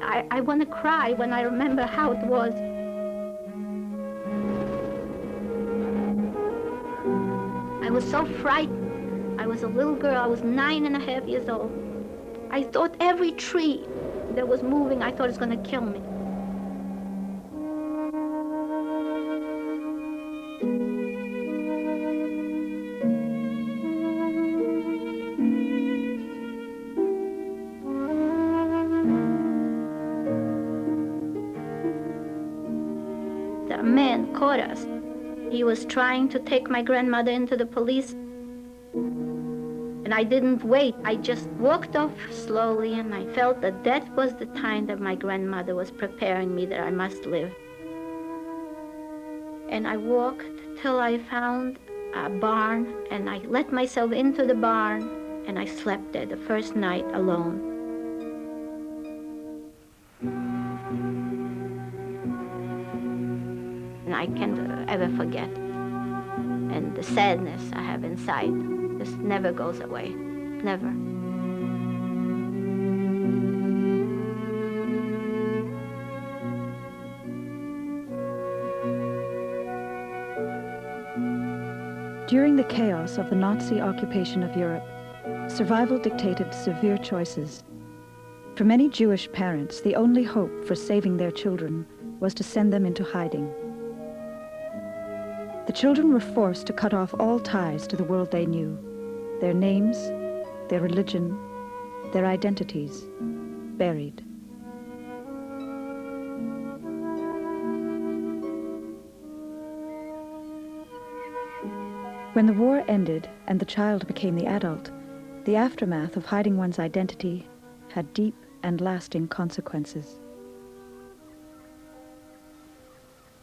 I want to cry when I remember how it was. I was so frightened. I was a little girl. I was 9.5 years old. I thought every tree that was moving, I thought it was going to kill me. The man caught us. He was trying to take my grandmother into the police. And I didn't wait. I just walked off slowly, and I felt that that was the time that my grandmother was preparing me that I must live. And I walked till I found a barn, and I let myself into the barn, and I slept there the first night alone. And I can't ever forget. And the sadness I have inside just never goes away, never. During the chaos of the Nazi occupation of Europe, survival dictated severe choices. For many Jewish parents, the only hope for saving their children was to send them into hiding. The children were forced to cut off all ties to the world they knew, their names, their religion, their identities, buried. When the war ended and the child became the adult, the aftermath of hiding one's identity had deep and lasting consequences.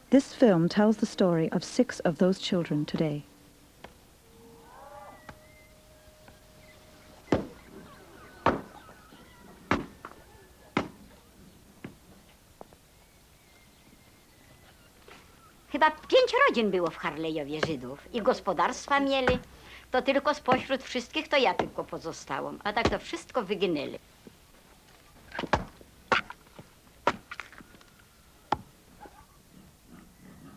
This film tells the story of 6 of those children today. Chyba 5 rodzin było w Harlejowie Żydów i gospodarstwa mieli. To tylko spośród wszystkich to ja tylko pozostałam, a tak to wszystko wyginęli.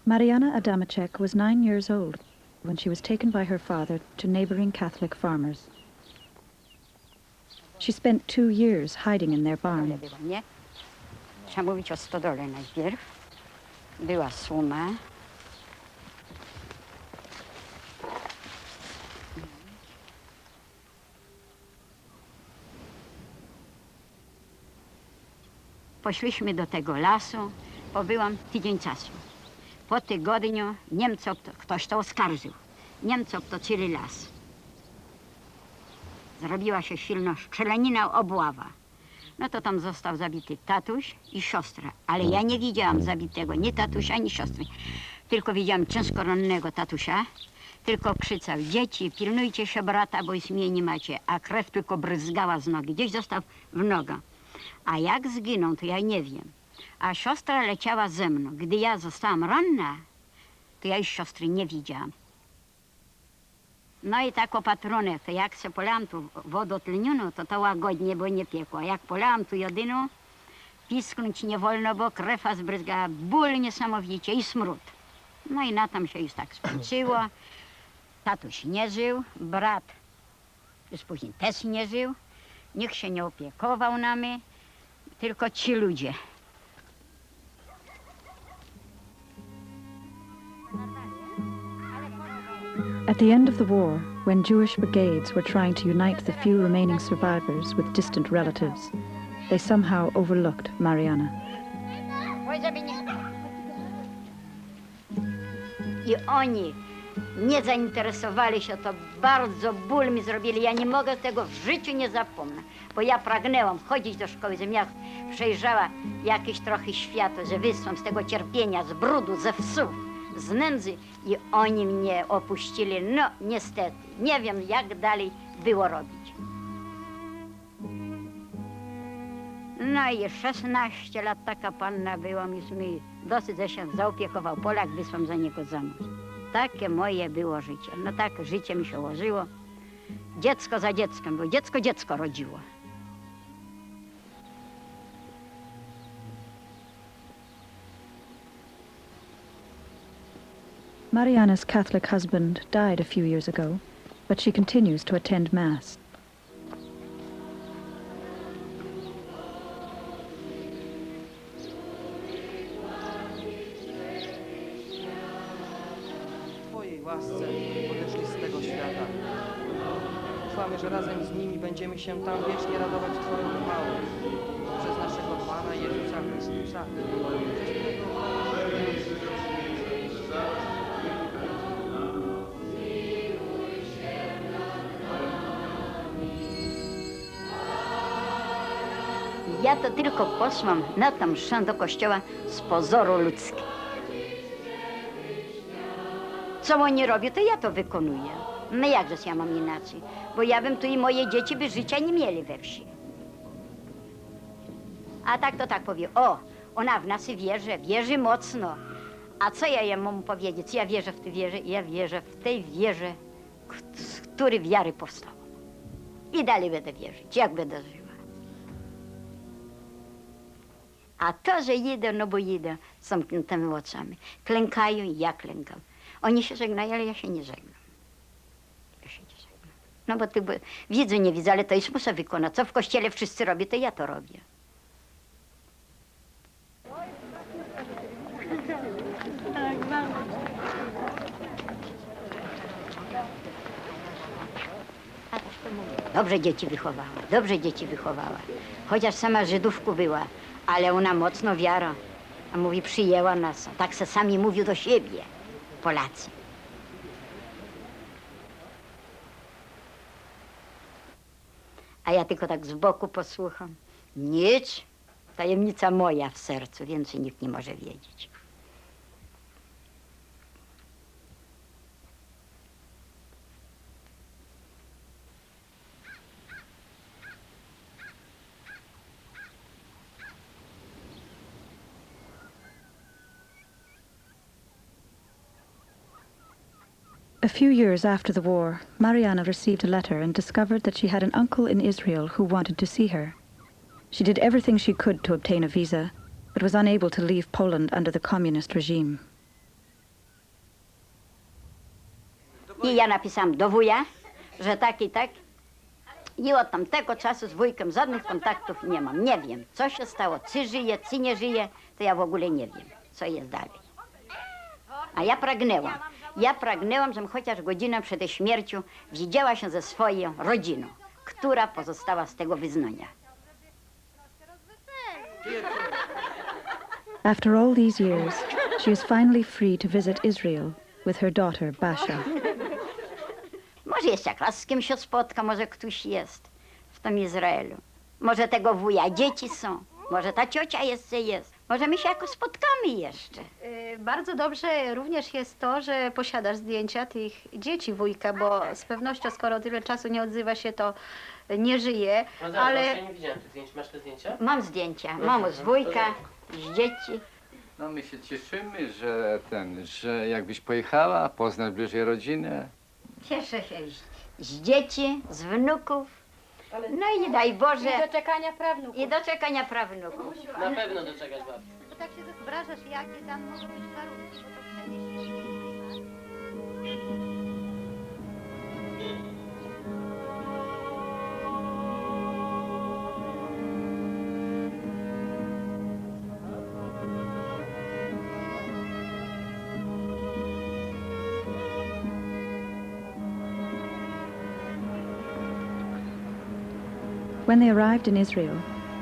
Mariana Adamczyk was 9 years old when she was taken by her father to neighboring Catholic farmers. She spent 2 years hiding in their barn. Nie? Trzeba mówić o stodole najpierw. Była suma. Poszliśmy do tego lasu, pobyłam tydzień czasu. Po tygodniu Niemcom ktoś to oskarżył. Niemcy obtoczyli las. Zrobiła się silna strzelanina, obława. No to tam został zabity tatuś i siostra. Ale ja nie widziałam zabitego ni tatusia, ani siostry. Tylko widziałam ciężko rannego tatusia. Tylko krzyczał: dzieci, pilnujcie się brata, bo już mnie nie macie. A krew tylko bryzgała z nogi. Gdzieś został w nogę. A jak zginął, to ja nie wiem. A siostra leciała ze mną. Gdy ja zostałam ranna, to ja już siostry nie widziałam. No i tak opatrunek, to jak się polałam tu wodą tlenioną, to łagodnie, bo nie piekło. A jak polałam tu jodyną, pisknąć nie wolno, bo krew zbryzgała, ból niesamowicie i smród. No i na tam się już tak skończyło. Tatuś nie żył, brat już później też nie żył. Nikt się nie opiekował nami, tylko ci ludzie. At the end of the war, when Jewish brigades were trying to unite the few remaining survivors with distant relatives, they somehow overlooked Mariana. I oni nie zainteresowali się, to bardzo ból mi zrobili. Ja nie mogę tego w życiu nie zapomnieć, bo ja pragnęłam chodzić do szkoły, żebym ja przejrzała jakieś trochę światło, że wysłam z tego cierpienia, z brudu, ze wsów, z nędzy i oni mnie opuścili. No niestety, nie wiem jak dalej było robić. No i 16 lat taka panna byłam, już mi dosyć, że się zaopiekował Polak, wysłam za niego za mąż. Takie moje było życie. No tak życie mi się ułożyło. Dziecko za dzieckiem, bo dziecko rodziło. Mariana's Catholic husband died a few years ago, but she continues to attend Mass. Twojej łasce odeszli z tego świata. Ufamy, że razem z nimi będziemy się tam wiecznie radować Twoją chwałą. Przez naszego Pana Jezusa Chrystusa. Przez którego Ja to tylko poszłam na tą mszę do kościoła z pozoru ludzki. Co oni robią, to ja to wykonuję. No jakżeż ja mam inaczej? Bo ja bym tu i moje dzieci by życia nie mieli we wsi. A tak to tak powie, o, ona w nas wierzy mocno. A co ja jej mam powiedzieć? Ja wierzę w tę wierze, ja wierzę w tej wierze, z której wiary powstało. I dalej będę wierzyć, jak będę żyła. A to, że idę, no bo idę z zamkniętymi oczami. Klękają i ja klękam. Oni się żegnają, ale ja się nie żegnam. Ja się nie żegnam. No bo widzę, nie widzę, ale to już muszę wykonać. Co w kościele wszyscy robią, to ja to robię. Dobrze dzieci wychowała. Chociaż sama Żydówką była, ale ona mocno wiara. A mówi, przyjęła nas. Tak se sami mówią do siebie, Polacy. A ja tylko tak z boku posłucham. Nic, tajemnica moja w sercu, więcej nikt nie może wiedzieć. A few years after the war, Mariana received a letter and discovered that she had an uncle in Israel who wanted to see her. She did everything she could to obtain a visa, but was unable to leave Poland under the communist regime. I ja napisałam do wuja, że tak i tak. I od tamtego czasu z wujkiem żadnych kontaktów nie mam. Nie wiem, co się stało, czy żyje, czy nie żyje, to ja w ogóle nie wiem, co jest dalej. A ja pragnęłam, żebym chociaż godzinę przed śmiercią widziała się ze swoją rodziną, która pozostała z tego wyznania. After all these years, she is finally free to visit Israel with her daughter, Basha. Może jeszcze jak raz z kimś się spotka, może ktoś jest w tym Izraelu. Może tego wuja dzieci są, może ta ciocia jeszcze jest. Może my się jakoś spotkamy jeszcze. Bardzo dobrze również jest to, że posiadasz zdjęcia tych dzieci wujka, bo z pewnością, skoro tyle czasu nie odzywa się, to nie żyje, No tak, ale... ja nie widziałem tych zdjęć. Masz te zdjęcia? Mam zdjęcia, mam z wujka, z dzieci. No my się cieszymy, że jakbyś pojechała, poznać bliżej rodzinę. Cieszę się z dzieci, z wnuków. No i daj Boże. I doczekania prawnuków. I doczekania prawnuków. Na pewno doczekać babci. Bo tak się wyobrażasz, jakie tam mogą być warunki, bo to przemieścisz się. When they arrived in Israel,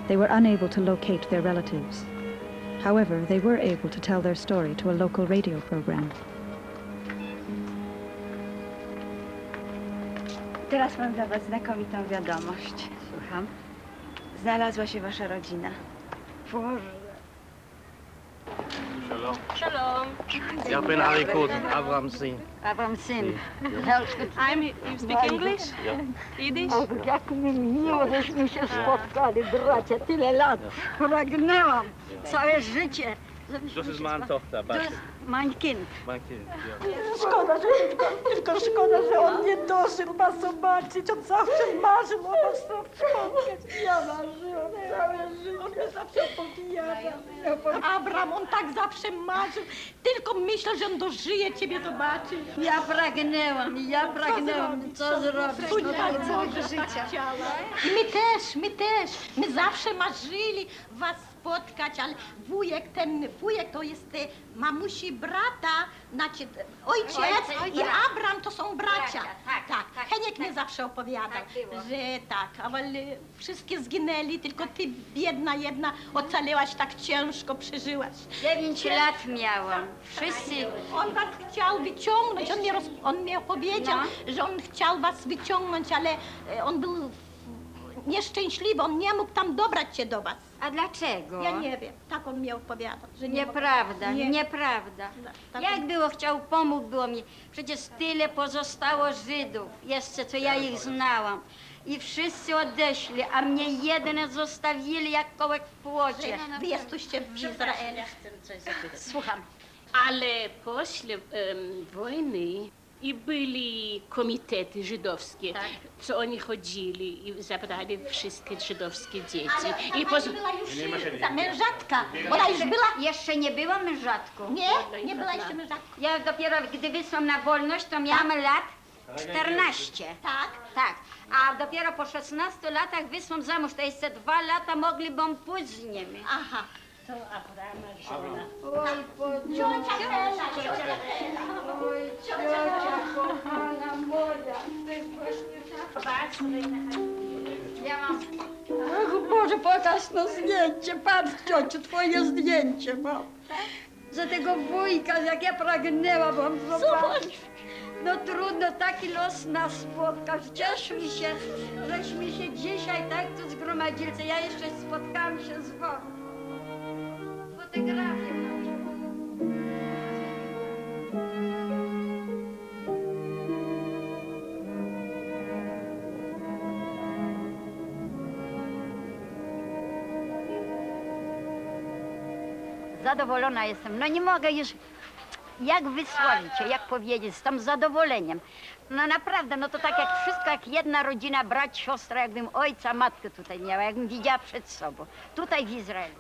they were unable to locate their relatives. However, they were able to tell their story to a local radio program. Teraz mam dla was znakomitą wiadomość. Słucham. Znalazła się wasza rodzina. Boże. Ich bin Ari Koden, Abrahams syn. A wam syn. You speak English? Yiddish? Jak mi miło, żeśmy się spotkali, bracia, tyle lat. Pragnęłam całe życie Das ist meine Tochter, Das Basia. mein Kind. Mein Kind, ja. Szkoda, że tylko szkoda, że on nie dożył was zobaczyć. On zawsze marzył o was spotkać. Ja marzyłam całe życie. On mnie zawsze opowiadał. Abram, on tak zawsze marzył. Tylko myślał, że on dożyje ciebie zobaczyć. Ja pragnęłam, co zrobić? Całego życia. I my też. My zawsze marzyli was spotkać, ale ten wujek to jest mamusi brata, znaczy ojciec i Abram to są bracia. Tak. Heniek mi zawsze opowiadał, że tak, ale wszystkie zginęli, tylko ty biedna jedna ocaliłaś, tak ciężko przeżyłaś. 9 lat miałam. Wszyscy. On was chciał wyciągnąć, on mi opowiedział, że on chciał was wyciągnąć, ale on był nieszczęśliwy, on nie mógł tam dobrać się do was. A dlaczego? Ja nie wiem, tak on mi opowiadał, że nie Nieprawda, mógł. Nie. nieprawda. Tak Jak było chciał, pomógł było mi. Przecież tyle pozostało Żydów, jeszcze co ja ich znałam. I wszyscy odeszli, a mnie jedyne zostawili jak kołek w płocie. Wy jesteście w Izraelu. Słucham. Ale после wojny i byli komitety żydowskie, co oni chodzili i zabrali wszystkie żydowskie dzieci. I Ona była już mężatka. Ona już była... Jeszcze nie byłam mężatką. Nie była jeszcze mężatką. Ja dopiero gdy wyszłam na wolność, to miałam lat 14. Tak. A dopiero po 16 latach wyszłam za mąż, to jeszcze 2 lata mogliby później. Aha. to Abrama żona. Oj, ciocia Hela, oj, ciocia kochana moja, ty właśnie ja mam... Ach Boże, pokaż no zdjęcie, patrz ciociu, twoje zdjęcie mam. Za tego wujka, jak ja pragnęłam wam zobaczyć. No trudno, taki los nas spotkał. Cieszmy się, żeśmy się dzisiaj tak tu zgromadzili. Ja jeszcze spotkałam się z wami. Fotografię mam. Zadowolona jestem. No nie mogę już, jak wysłowić się, jak powiedzieć, z tym zadowoleniem. No naprawdę, no to tak jak wszystko, jak jedna rodzina, brat, siostra, jakbym ojca, matkę tutaj miała, jakbym widziała przed sobą, tutaj w Izraelu.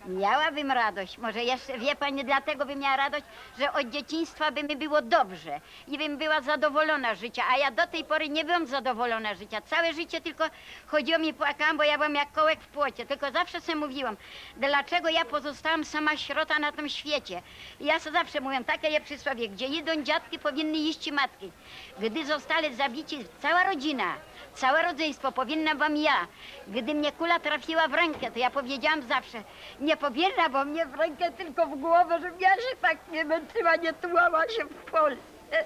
Miałabym radość, może jeszcze, wie pani, dlatego bym miała radość, że od dzieciństwa by mi było dobrze i bym była zadowolona życia, a ja do tej pory nie byłam zadowolona życia. Całe życie tylko chodziło mi, płakałam, bo ja byłam jak kołek w płocie, tylko zawsze sobie mówiłam, dlaczego ja pozostałam sama sierota na tym świecie. I ja sobie zawsze mówiłam, takie je przysłowie, gdzie idą dziadki, powinny iść i matki. Gdy zostali zabici, cała rodzina, całe rodzeństwo, powinna wam ja. Gdy mnie kula trafiła w rękę, to ja powiedziałam zawsze, nie powinna, bo mnie w rękę, tylko w głowę, żebym ja się tak nie męczyła, nie tułała się w Polsce.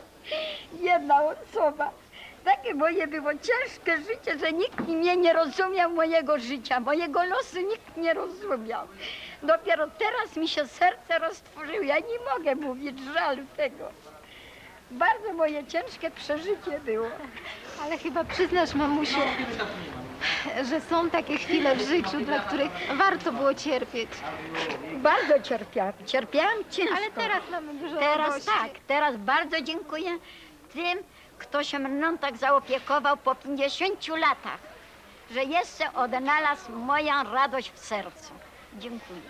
Jedna osoba. Takie moje było ciężkie życie, że nikt mnie nie rozumiał mojego życia, mojego losu nikt nie rozumiał. Dopiero teraz mi się serce roztworzyło, ja nie mogę mówić żalu tego. Bardzo moje ciężkie przeżycie było. Ale chyba przyznasz, mamusiu, że są takie chwile w życiu, dla których warto było cierpieć. Bardzo cierpiałam. Cierpiałam ciężko. Ale teraz mamy dużo Teraz radości. tak, teraz bardzo dziękuję tym, kto się mną tak zaopiekował po 50 latach, że jeszcze odnalazł moją radość w sercu. Dziękuję.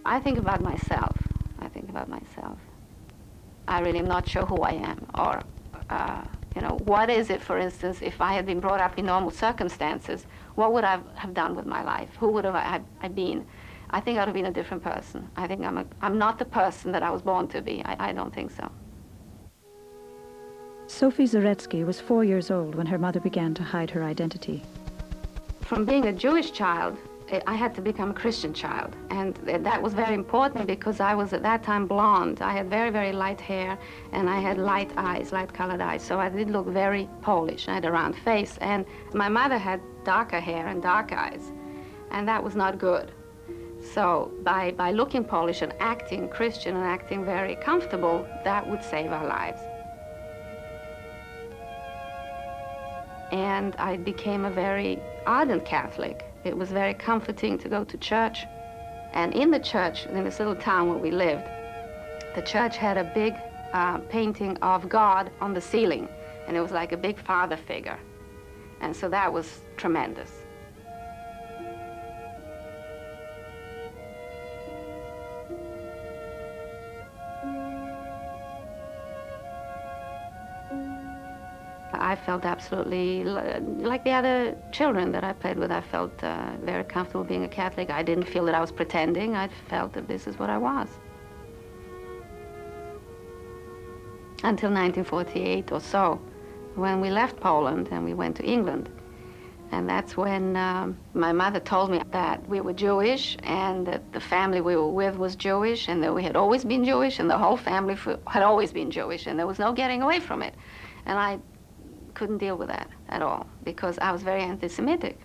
I think about myself. I think about myself. I really am not sure who I am, or, you know, what is it, for instance, if I had been brought up in normal circumstances, what would I have done with my life? Who would have I been? I think I would have been a different person. I think I'm not the person that I was born to be. I don't think so. Sophie Zaretsky was 4 years old when her mother began to hide her identity. From being a Jewish child, I had to become a Christian child. And that was very important because I was at that time blonde. I had very, very light hair and I had light eyes, light colored eyes. So I did look very Polish. I had a round face. And my mother had darker hair and dark eyes. And that was not good. So by looking Polish and acting Christian and acting very comfortable, that would save our lives. And I became a very ardent Catholic. It was very comforting to go to church. And in the church, in this little town where we lived, the church had a big painting of God on the ceiling. And it was like a big father figure. And so that was tremendous. I felt absolutely like the other children that I played with. I felt very comfortable being a Catholic. I didn't feel that I was pretending. I felt that this is what I was. Until 1948 or so, when we left Poland and we went to England. And that's when my mother told me that we were Jewish and that the family we were with was Jewish and that we had always been Jewish and the whole family had always been Jewish and there was no getting away from it. And I couldn't deal with that at all because I was very anti-Semitic.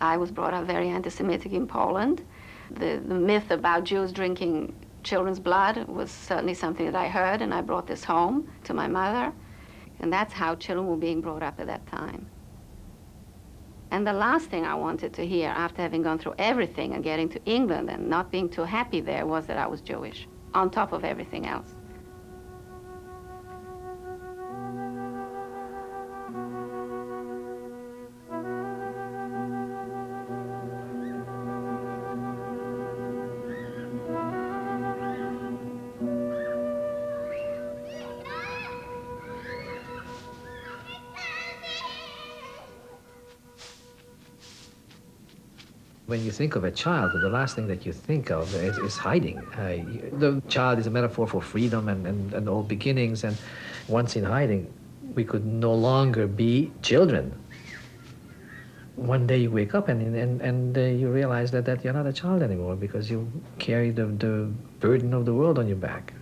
I was brought up very anti-Semitic in Poland. The myth about Jews drinking children's blood was certainly something that I heard, and I brought this home to my mother. And that's how children were being brought up at that time. And the last thing I wanted to hear after having gone through everything and getting to England and not being too happy there was that I was Jewish, on top of everything else. When you think of a child, the last thing that you think of is hiding. The child is a metaphor for freedom and old beginnings, and once in hiding, we could no longer be children. One day you wake up and you realize that you're not a child anymore because you carry the burden of the world on your back.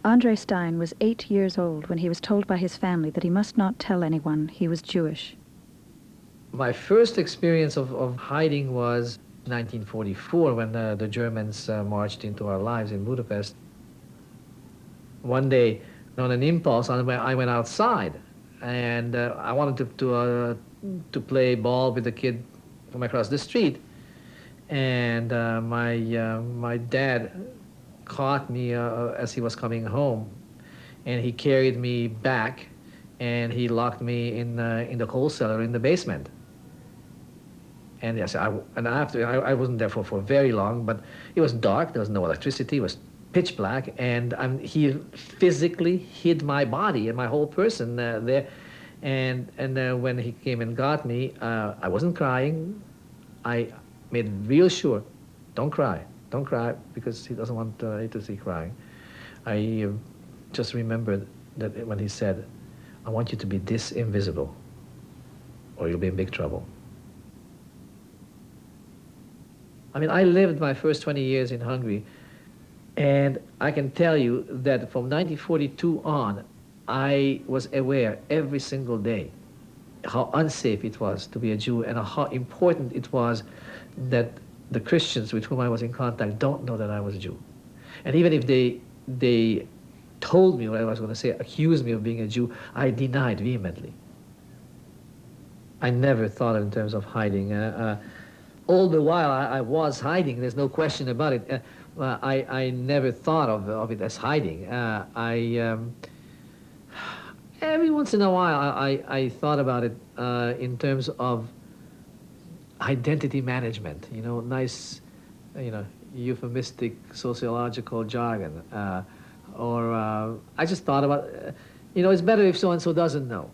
Andre Stein was 8 years old when he was told by his family that he must not tell anyone he was Jewish. My first experience of hiding was 1944 when the Germans marched into our lives in Budapest. One day, on an impulse, I went outside and I wanted to play ball with a kid from across the street. And my dad caught me as he was coming home, and he carried me back and he locked me in the coal cellar in the basement. And yes, I wasn't there for very long, but it was dark, there was no electricity, it was pitch black, and he physically hid my body and my whole person there. And when he came and got me, I wasn't crying. I made real sure, don't cry, because he doesn't want you to see crying. I just remembered that when he said, I want you to be this invisible, or you'll be in big trouble. I mean, I lived my first 20 years in Hungary, and I can tell you that from 1942 on, I was aware every single day how unsafe it was to be a Jew and how important it was that the Christians with whom I was in contact don't know that I was a Jew. And even if they told me what I was going to say, accused me of being a Jew, I denied vehemently. I never thought in terms of hiding. All the while I was hiding, there's no question about it. I never thought of it as hiding. Every once in a while I thought about it in terms of identity management, nice, euphemistic sociological jargon. Or I just thought about, it's better if so-and-so doesn't know.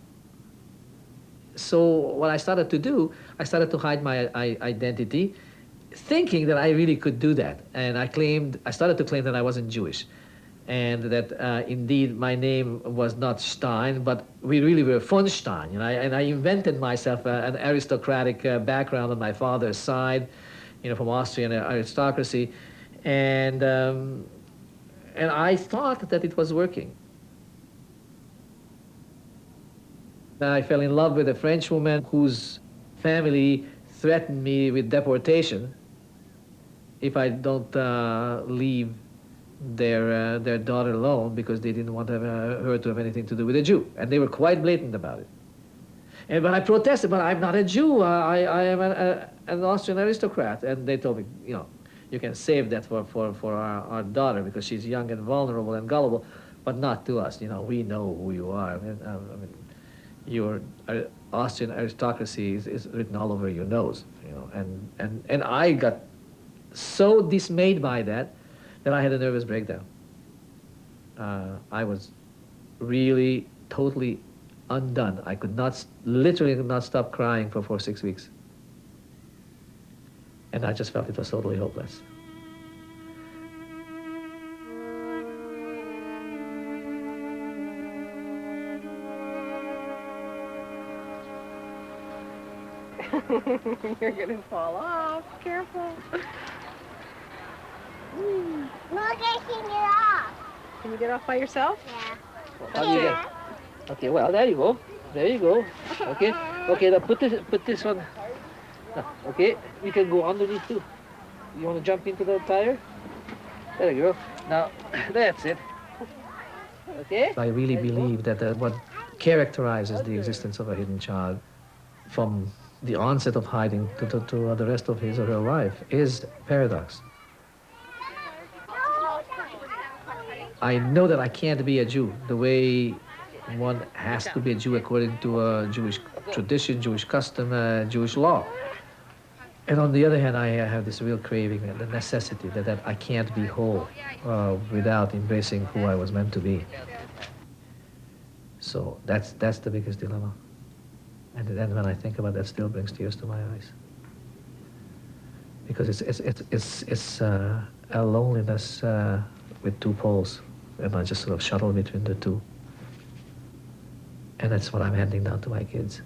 So what I started to do, I started to hide my identity, thinking that I really could do that. And I started to claim that I wasn't Jewish. and that indeed my name was not Stein, but we really were von Stein. And I invented myself an aristocratic background on my father's side, from Austrian aristocracy, and I thought that it was working. I fell in love with a French woman whose family threatened me with deportation if I don't leave their daughter alone, because they didn't want her to have anything to do with a Jew. And they were quite blatant about it. But I protested, but I'm not a Jew. I am an Austrian aristocrat. And they told me, you can save that for our daughter because she's young and vulnerable and gullible, but not to us. We know who you are. I mean, your Austrian aristocracy is written all over your nose. And I got so dismayed by that I had a nervous breakdown. I was really totally undone. I literally could not stop crying for 4 or 6 weeks. And I just felt it was totally hopeless. You're gonna fall off. Careful. Look, I can get off. Can you get off by yourself? Yeah. How do you get? Okay, well, there you go. There you go. Okay. Okay, now put this one. Okay, we can go underneath too. You want to jump into the tire? There you go. Now, that's it. Okay? I really believe that what characterizes the existence of a hidden child from the onset of hiding to the rest of his or her life is paradox. I know that I can't be a Jew the way one has to be a Jew according to a Jewish tradition, Jewish custom, Jewish law. And on the other hand, I have this real craving, the necessity that I can't be whole without embracing who I was meant to be. So that's the biggest dilemma. And then when I think about that, still brings tears to my eyes. Because it's a loneliness with two poles, and I just sort of shuttle between the two. And that's what I'm handing down to my kids.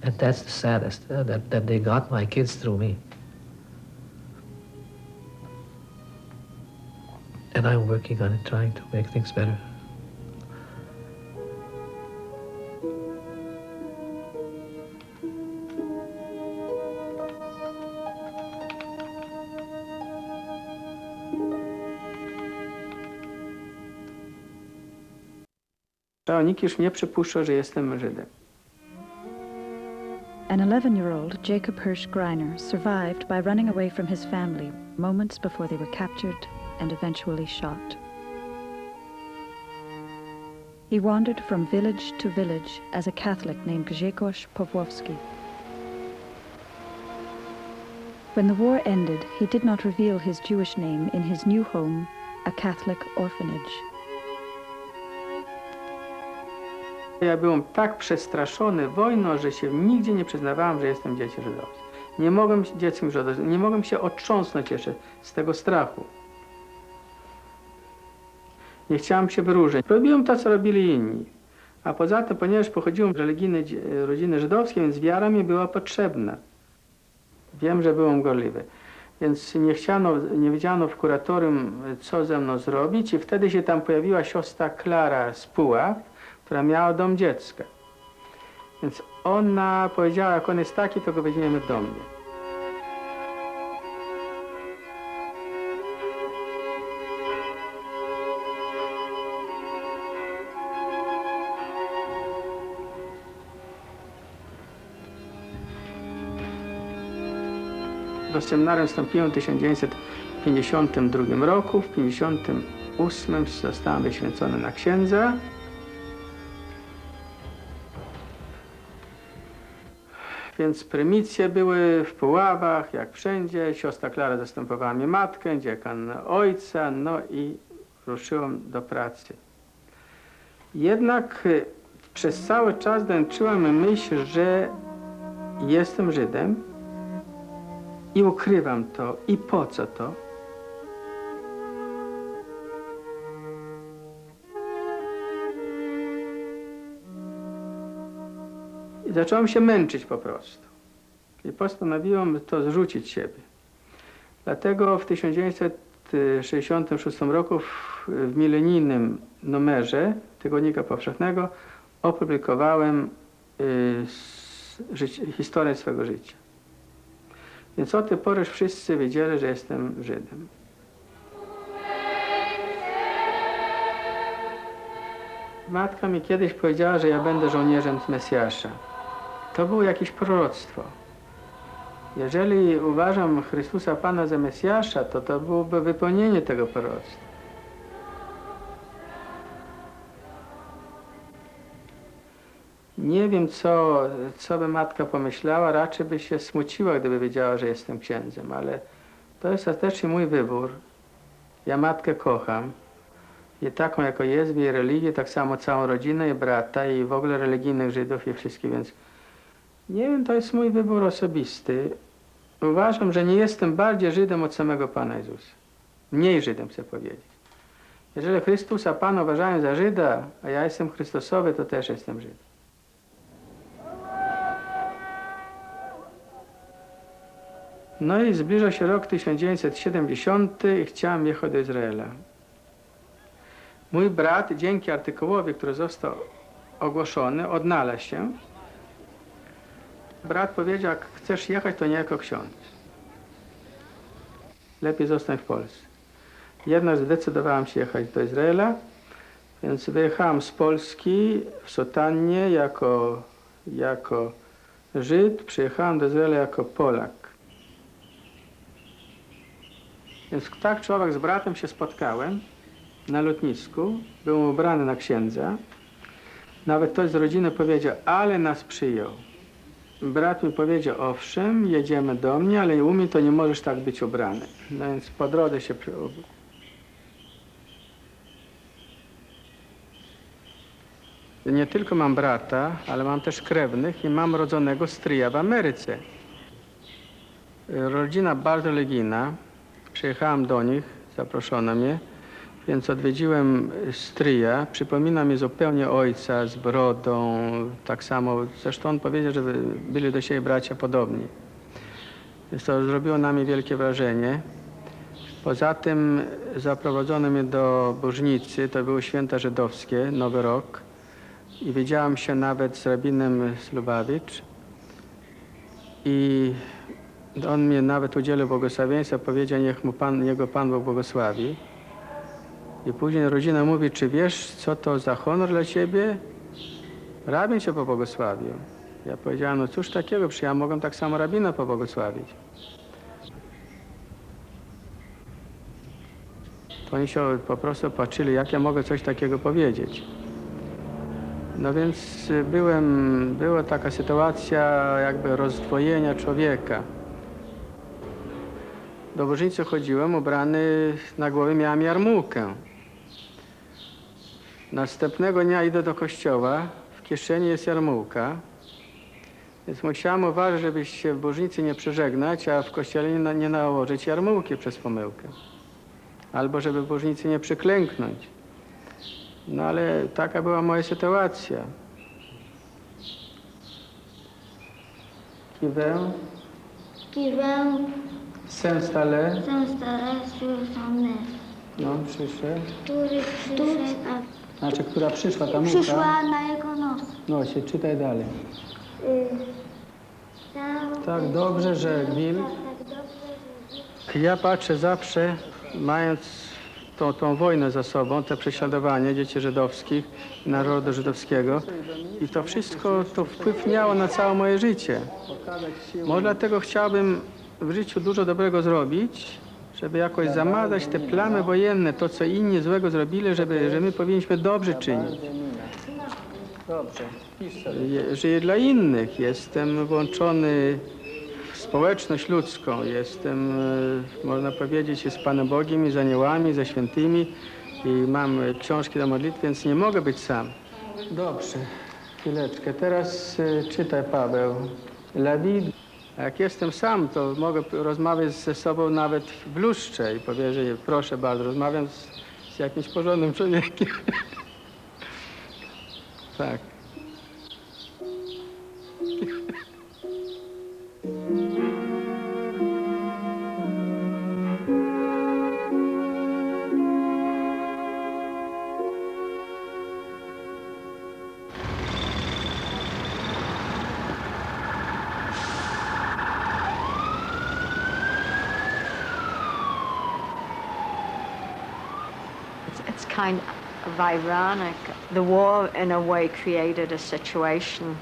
And that's the saddest, that they got my kids through me. And I'm working on it, trying to make things better. Nikt już nie przypuszczał, że jestem Żydem. An 11-year-old Jacob Hirsch Greiner survived by running away from his family moments before they were captured and eventually shot. He wandered from village to village as a Catholic named Grzegorz Pawłowski. When the war ended, he did not reveal his Jewish name in his new home, a Catholic orphanage. Ja byłem tak przestraszony wojną, że się nigdzie nie przyznawałem, że jestem dzieckiem żydowskim. Nie mogłem dzieckiem żydowskim, nie mogłem się otrząsnąć jeszcze z tego strachu. Nie chciałem się wyróżnić. Robiłem to, co robili inni. A poza tym, ponieważ pochodziłem z religijnej rodziny żydowskiej, więc wiara mi była potrzebna. Wiem, że byłem gorliwy. Więc nie wiedziano w kuratorium, co ze mną zrobić, i wtedy się tam pojawiła siostra Klara z Puław, która miała dom dziecka. Więc ona powiedziała, jak on jest taki, to go weźmiemy do mnie. Do seminarium wstąpiłem w 1952 roku. W 1958 zostałem wyświęcony na księdza. Więc prymisje były w Puławach, jak wszędzie. Siostra Klara zastępowała mi matkę, dziekan ojca, no i ruszyłem do pracy. Jednak przez cały czas dręczyła mnie myśl, że jestem Żydem i ukrywam to i po co to? I zacząłem się męczyć po prostu. I postanowiłem to zrzucić siebie. Dlatego w 1966 roku w milenijnym numerze Tygodnika Powszechnego opublikowałem historię swego życia. Więc od tej pory już wszyscy wiedzieli, że jestem Żydem. Matka mi kiedyś powiedziała, że ja będę żołnierzem Mesjasza. To było jakieś proroctwo. Jeżeli uważam Chrystusa Pana za Mesjasza, to byłoby wypełnienie tego proroctwa. Nie wiem, co by matka pomyślała, raczej by się smuciła, gdyby wiedziała, że jestem księdzem, ale to jest ostatecznie mój wybór. Ja matkę kocham i taką, jako jest w jej religii, tak samo całą rodzinę i brata i w ogóle religijnych Żydów i wszystkich, więc nie wiem, to jest mój wybór osobisty. Uważam, że nie jestem bardziej Żydem od samego Pana Jezusa. Mniej Żydem, chcę powiedzieć. Jeżeli Chrystusa Pana uważają za Żyda, a ja jestem Chrystusowy, to też jestem Żydem. No i zbliża się rok 1970 i chciałem jechać do Izraela. Mój brat, dzięki artykułowi, który został ogłoszony, odnalazł się. Brat powiedział, jak chcesz jechać, to nie jako ksiądz. Lepiej zostań w Polsce. Jednak zdecydowałem się jechać do Izraela, więc wyjechałem z Polski w sutannie jako Żyd, przyjechałem do Izraela jako Polak. Więc tak człowiek z bratem się spotkałem na lotnisku, byłem ubrany na księdza. Nawet ktoś z rodziny powiedział, ale nas przyjął. Brat mi powiedział, owszem, jedziemy do mnie, ale u mnie to nie możesz tak być ubrany. No więc po drodze się nie tylko mam brata, ale mam też krewnych i mam rodzonego stryja w Ameryce. Rodzina bardzo religijna. Przyjechałem do nich, zaproszono mnie, więc odwiedziłem stryja. Przypomina mi zupełnie ojca z brodą, tak samo. Zresztą on powiedział, że byli do siebie bracia podobni. Więc to zrobiło na mnie wielkie wrażenie. Poza tym zaprowadzono mnie do Bożnicy, to były święta żydowskie, Nowy Rok. I widziałem się nawet z rabinem z Lubawicz. I on mnie nawet udzielił błogosławieństwa, powiedział, niech mu jego Pan Bóg błogosławi. I później rodzina mówi, czy wiesz, co to za honor dla ciebie? Rabin cię pobłogosławił. Ja powiedziałem, no cóż takiego, przecież ja mogłem tak samo rabina pobłogosławić. To oni się po prostu patrzyli, jak ja mogę coś takiego powiedzieć. No więc była taka sytuacja jakby rozdwojenia człowieka. Do Bożnicy chodziłem ubrany, na głowie miałem jarmułkę. Następnego dnia idę do kościoła, w kieszeni jest jarmułka. Więc musiałem uważać, żeby się w Bożnicy nie przeżegnać, a w kościele nie nałożyć jarmułki przez pomyłkę. Albo żeby w Bożnicy nie przyklęknąć. No ale taka była moja sytuacja. Kiwę. Sensale. No, przyszedł. Który przyszedł, Znaczy, która przyszła, ta mucha. przyszła na jego nos. No, się czytaj dalej. Tak dobrze, że wilk. Ja patrzę zawsze, mając tą wojnę za sobą, te prześladowanie dzieci żydowskich, narodu żydowskiego. I to wszystko, to wpływ miało na całe moje życie. Może dlatego chciałbym w życiu dużo dobrego zrobić, żeby jakoś zamazać te plamy wojenne, to co inni złego zrobili, że my powinniśmy dobrze czynić. Dobrze. Żyję dla innych, jestem włączony w społeczność ludzką, jestem, można powiedzieć, z Panem Bogiem i z aniołami, ze świętymi i mam książki do modlitwy, więc nie mogę być sam. Dobrze, chwileczkę. Teraz czytaj, Paweł. La vie A jak jestem sam, to mogę rozmawiać ze sobą nawet w lustrze i powiedzieć, proszę bardzo, rozmawiam z jakimś porządnym człowiekiem. Tak. It's kind of ironic. The war, in a way, created a situation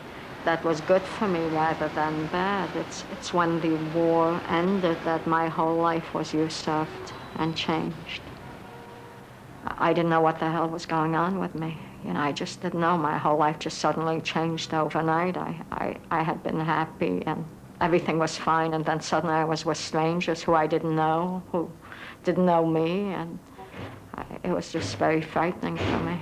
that was good for me rather than bad. It's when the war ended that my whole life was usurped and changed. I didn't know what the hell was going on with me. You know, I just didn't know. My whole life just suddenly changed overnight. I had been happy and everything was fine, and then suddenly I was with strangers who I didn't know, who didn't know me, and it was just very frightening for me.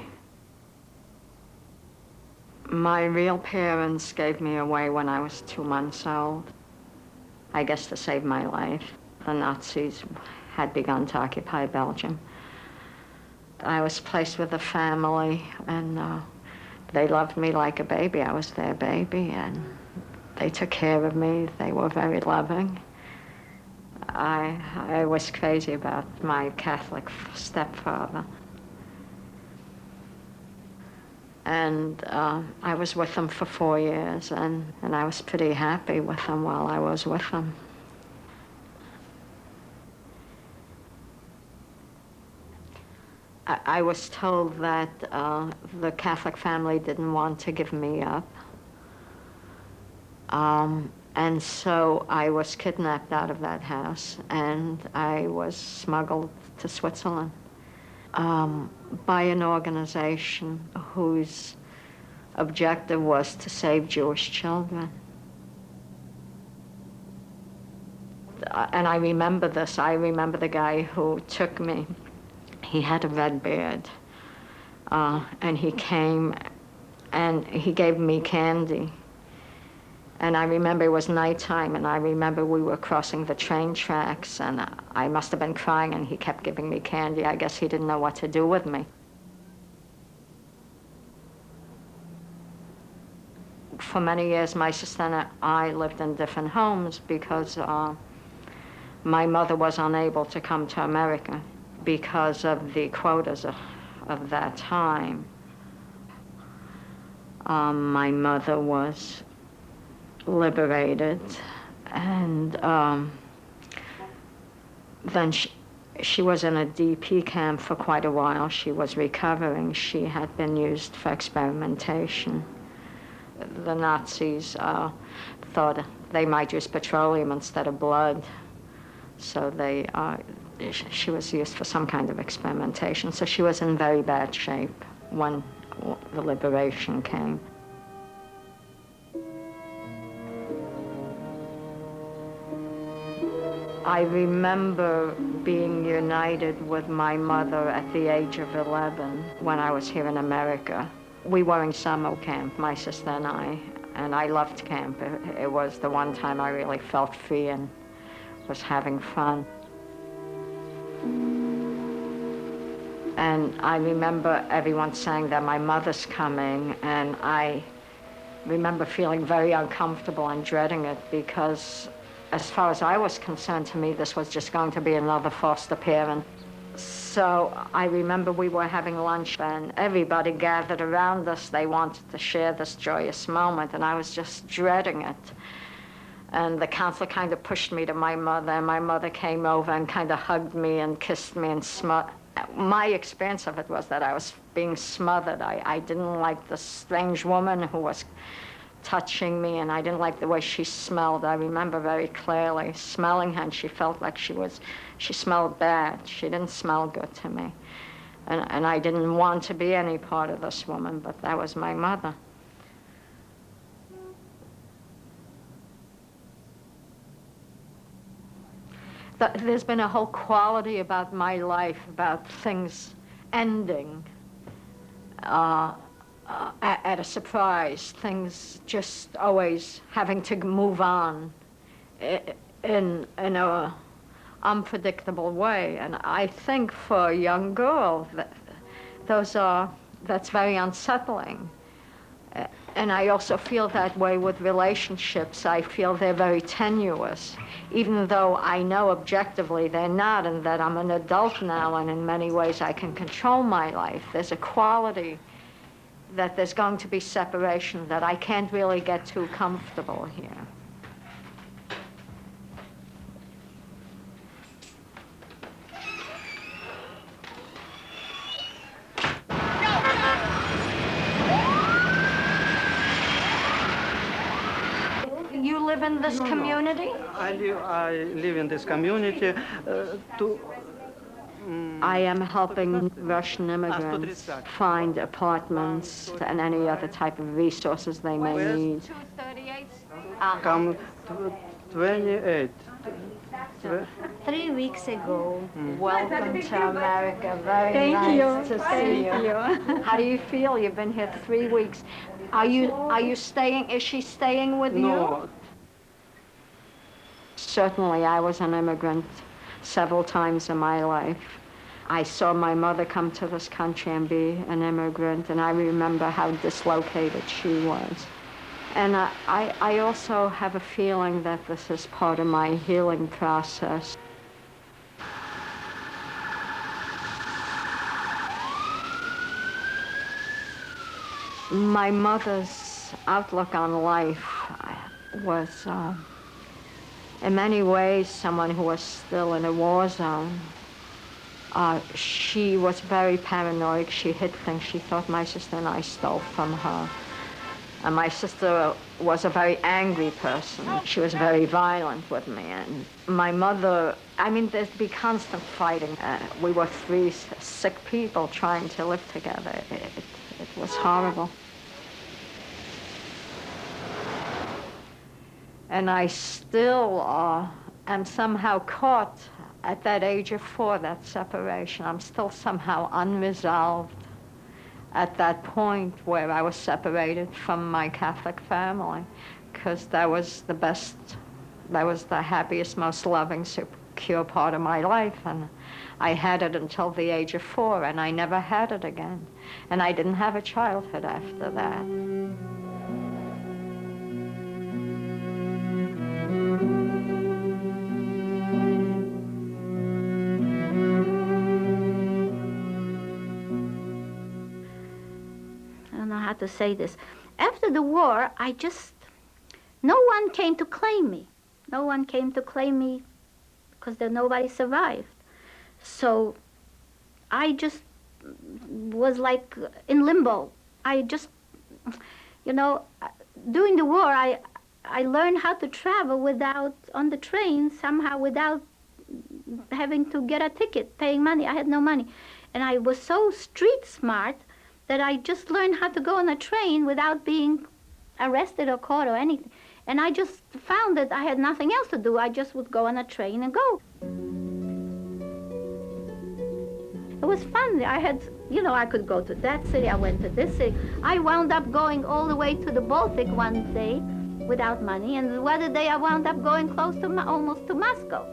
My real parents gave me away when I was 2 months old, I guess to save my life. The Nazis had begun to occupy Belgium. I was placed with a family, and they loved me like a baby. I was their baby, and they took care of me. They were very loving. I was crazy about my Catholic stepfather. And I was with him for 4 years, and I was pretty happy with him while I was with him. I was told that the Catholic family didn't want to give me up. And so I was kidnapped out of that house, and I was smuggled to Switzerland by an organization whose objective was to save Jewish children. And I remember this. I remember the guy who took me. He had a red beard, and he came and he gave me candy. And I remember it was nighttime, and I remember we were crossing the train tracks, and I must have been crying, and he kept giving me candy. I guess he didn't know what to do with me. For many years, my sister and I lived in different homes because my mother was unable to come to America because of the quotas of that time. My mother was liberated, and then she was in a DP camp for quite a while. She was recovering. She had been used for experimentation. The Nazis thought they might use petroleum instead of blood, so she was used for some kind of experimentation. So she was in very bad shape when the liberation came. I remember being united with my mother at the age of 11 when I was here in America. We were in summer camp, my sister and I loved camp. It was the one time I really felt free and was having fun. And I remember everyone saying that my mother's coming, and I remember feeling very uncomfortable and dreading it because as far as I was concerned, to me, this was just going to be another foster parent. So I remember we were having lunch, and everybody gathered around us. They wanted to share this joyous moment, and I was just dreading it. And the counselor kind of pushed me to my mother, and my mother came over and kind of hugged me and kissed me and my experience of it was that I was being smothered. I didn't like this strange woman who was touching me, and I didn't like the way she smelled. I remember very clearly smelling her, and she felt like she smelled bad. She didn't smell good to me. And I didn't want to be any part of this woman, but that was my mother. There's been a whole quality about my life, about things ending at a surprise, things just always having to move on in a unpredictable way. And I think for a young girl, that's very unsettling. And I also feel that way with relationships. I feel they're very tenuous, even though I know objectively they're not, and that I'm an adult now, and in many ways I can control my life. There's a quality that there's going to be separation, that I can't really get too comfortable here. You live in this community? I live in this community I am helping Russian immigrants find apartments and any other type of resources they may need. come 28. 3 weeks ago. Welcome to America. Very Thank nice you. to see Thank you. you. How do you feel? You've been here 3 weeks. Are you staying? Is she staying with you? No. Certainly, I was an immigrant several times in my life. I saw my mother come to this country and be an immigrant, and I remember how dislocated she was. And I also have a feeling that this is part of my healing process. My mother's outlook on life was, in many ways, someone who was still in a war zone. She was very paranoid. She hid things she thought my sister and I stole from her. And my sister was a very angry person. She was very violent with me. And my mother, I mean, there'd be constant fighting. We were 3 sick people trying to live together. It was horrible. And I still am somehow caught at that age of 4, that separation. I'm still somehow unresolved at that point where I was separated from my Catholic family, because that was the best, that was the happiest, most loving, secure part of my life. And I had it until the age of 4, and I never had it again. And I didn't have a childhood after that. To say this. After the war, no one came to claim me. No one came to claim me because nobody survived. So I just was like in limbo. I just, during the war, I learned how to travel on the train somehow without having to get a ticket, paying money. I had no money. And I was so street smart that I just learned how to go on a train without being arrested or caught or anything. And I just found that I had nothing else to do. I just would go on a train and go. It was fun. I had, I could go to that city. I went to this city. I wound up going all the way to the Baltic one day without money. And the other day I wound up going close to almost to Moscow.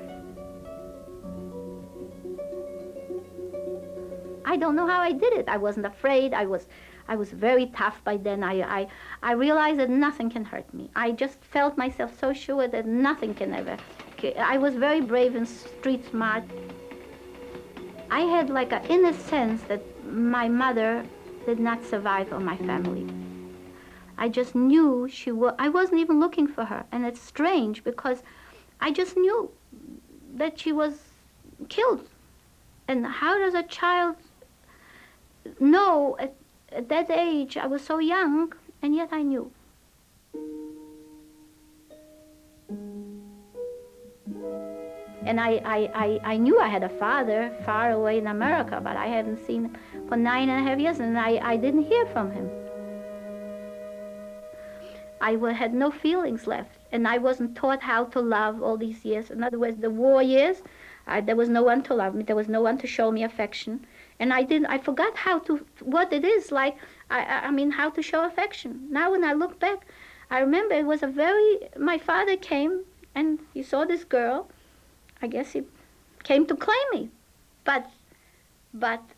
I don't know how I did it. I wasn't afraid. I was very tough by then. I realized that nothing can hurt me. I just felt myself so sure that nothing can ever. I was very brave and street smart. I had like an inner sense that my mother did not survive on my family. I just knew I wasn't even looking for her. And it's strange because I just knew that she was killed. And how does a child know at that age? I was so young, and yet I knew. And I knew I had a father far away in America, but I hadn't seen him for 9.5 years, and I didn't hear from him. I had no feelings left, and I wasn't taught how to love all these years. In other words, the war years, there was no one to love me. There was no one to show me affection. And I forgot what it is like, how to show affection. Now when I look back, I remember it was my father came And he saw this girl. I guess he came to claim me. But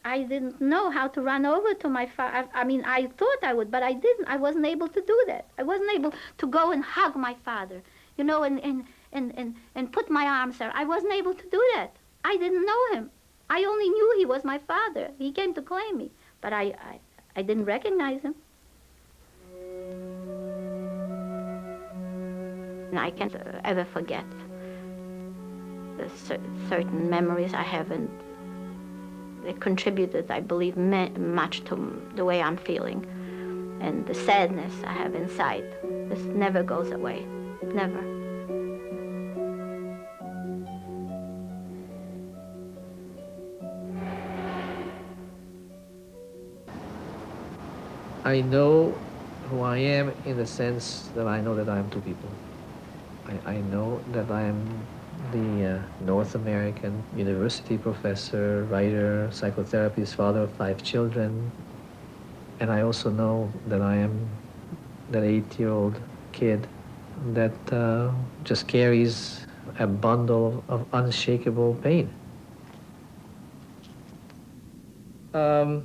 I didn't know how to run over to my father. I mean, I thought I would, but I didn't. I wasn't able to do that. I wasn't able to go and hug my father, you know, and put my arms there. I wasn't able to do that. I didn't know him. I only knew he was my father. He came to claim me, but I didn't recognize him. And I can't ever forget the certain memories I haven't. They contributed, I believe, much to the way I'm feeling. And the sadness I have inside, this never goes away, never. I know who I am in the sense that I know that I am two people. I know that I am the North American university professor, writer, psychotherapist, father of 5 children. And I also know that I am that 8-year-old kid that just carries a bundle of unshakable pain. In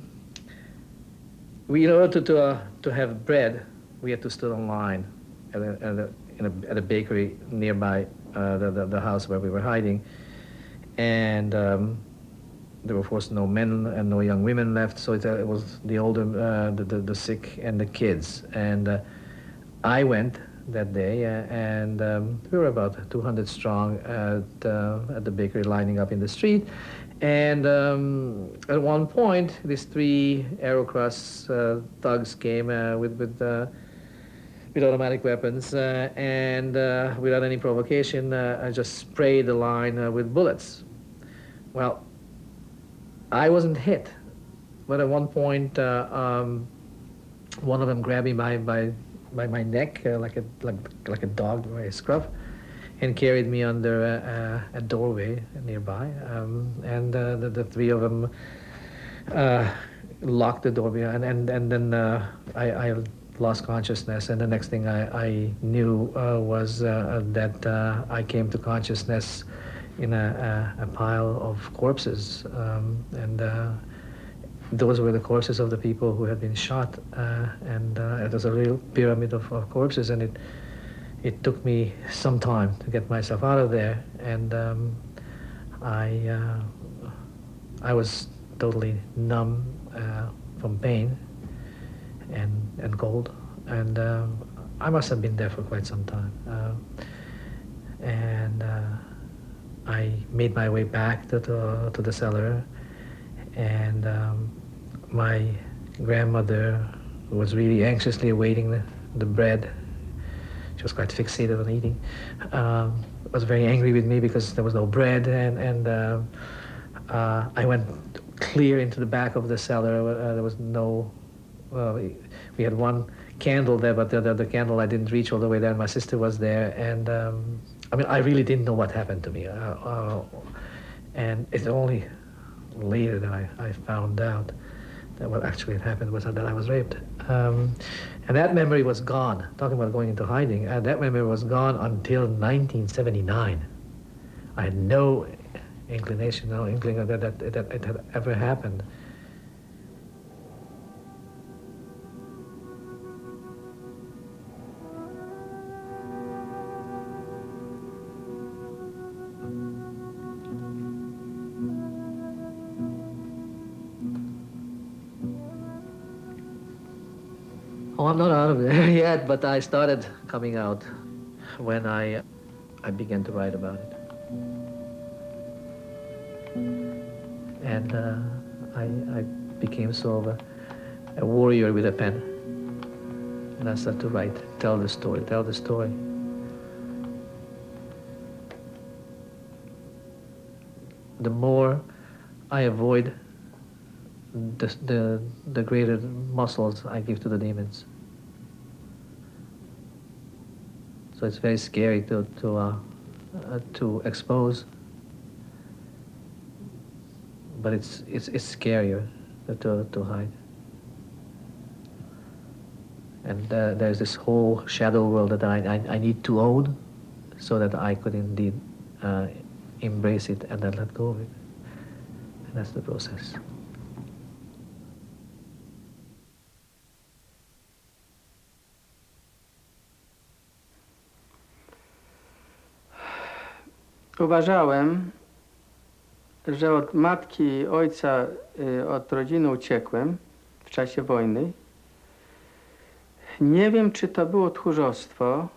order to have bread, we had to stand in line at a bakery nearby the house where we were hiding. And there were, of course, no men and no young women left, so it was the older, the sick, and the kids. And I went that day, and we were about 200 strong at the bakery lining up in the street. And at one point, these 3 Aerocross thugs came with automatic weapons, and without any provocation, I just sprayed the line with bullets. Well, I wasn't hit, but at one point, one of them grabbed me by my neck, like a dog by a scruff, and carried me under a doorway nearby. And the 3 of them locked the door behind, and then I lost consciousness. And the next thing I knew was that I came to consciousness in a pile of corpses, and those were the corpses of the people who had been shot, and it was a real pyramid of corpses, and it took me some time to get myself out of there, and I was totally numb from pain and cold, and I must have been there for quite some time, and I made my way back to the cellar, and my grandmother was really anxiously awaiting the bread. She was quite fixated on eating. Was very angry with me because there was no bread, and I went clear into the back of the cellar. There was no. We had one candle there, but the candle I didn't reach all the way there. And my sister was there, and I mean, I really didn't know what happened to me, and it's only later that I found out that what actually had happened was that I was raped. And that memory was gone. Talking about going into hiding, that memory was gone until 1979. I had no inclination, no inkling that it had ever happened. Oh, I'm not out of there yet, but I started coming out when I began to write about it. And I became sort of a warrior with a pen. And I started to write, tell the story. The more I avoid, the greater muscles I give to the demons. So it's very scary to expose, but it's scarier to hide. And there's this whole shadow world that I need to own, so that I could indeed embrace it and then let go of it. And that's the process. Uważałem, że od matki i ojca, od rodziny uciekłem w czasie wojny. Nie wiem, czy to było tchórzostwo.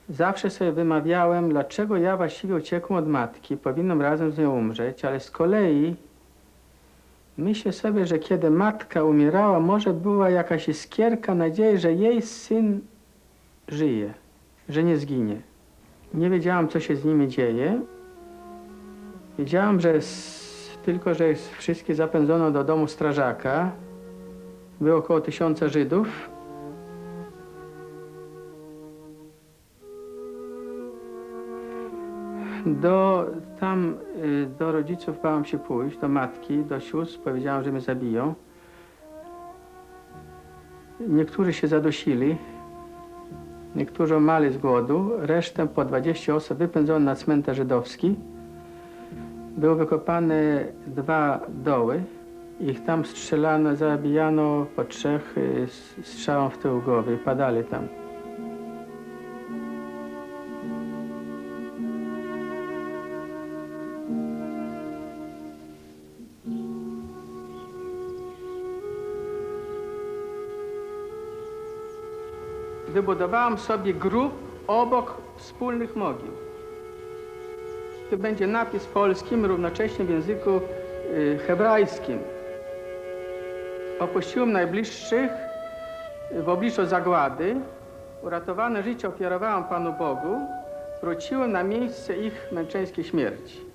Zawsze sobie wymawiałem, dlaczego ja właściwie uciekłem od matki, powinienem razem z nią umrzeć, ale z kolei myślę sobie, że kiedy matka umierała, może była jakaś iskierka nadziei, że jej syn żyje, że nie zginie. Nie wiedziałam, co się z nimi dzieje. Wiedziałam, że tylko, że wszystkich zapędzono do domu strażaka. Było około 1000 Żydów. Do rodziców bałam się pójść, do matki, do sióstr. Powiedziałam, że mnie zabiją. Niektórzy się zadusili. Niektórzy umarli z głodu. Resztę po 20 osób wypędzono na cmentarz żydowski. Były wykopane 2 doły. Ich tam strzelano, zabijano po 3 strzałom w tył głowy. Padali tam. Wybudowałam sobie grób obok wspólnych mogił. Tu będzie napis polskim, równocześnie w języku hebrajskim. Opuściłem najbliższych w obliczu zagłady. Uratowane życie ofiarowałem Panu Bogu. Wróciłem na miejsce ich męczeńskiej śmierci.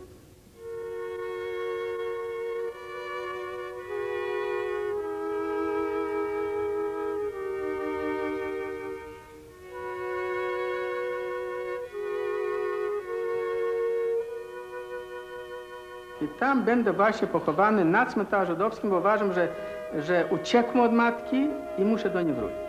I tam będę właśnie pochowany na cmentarzu żydowskim, bo uważam, że uciekłem od matki i muszę do niej wrócić.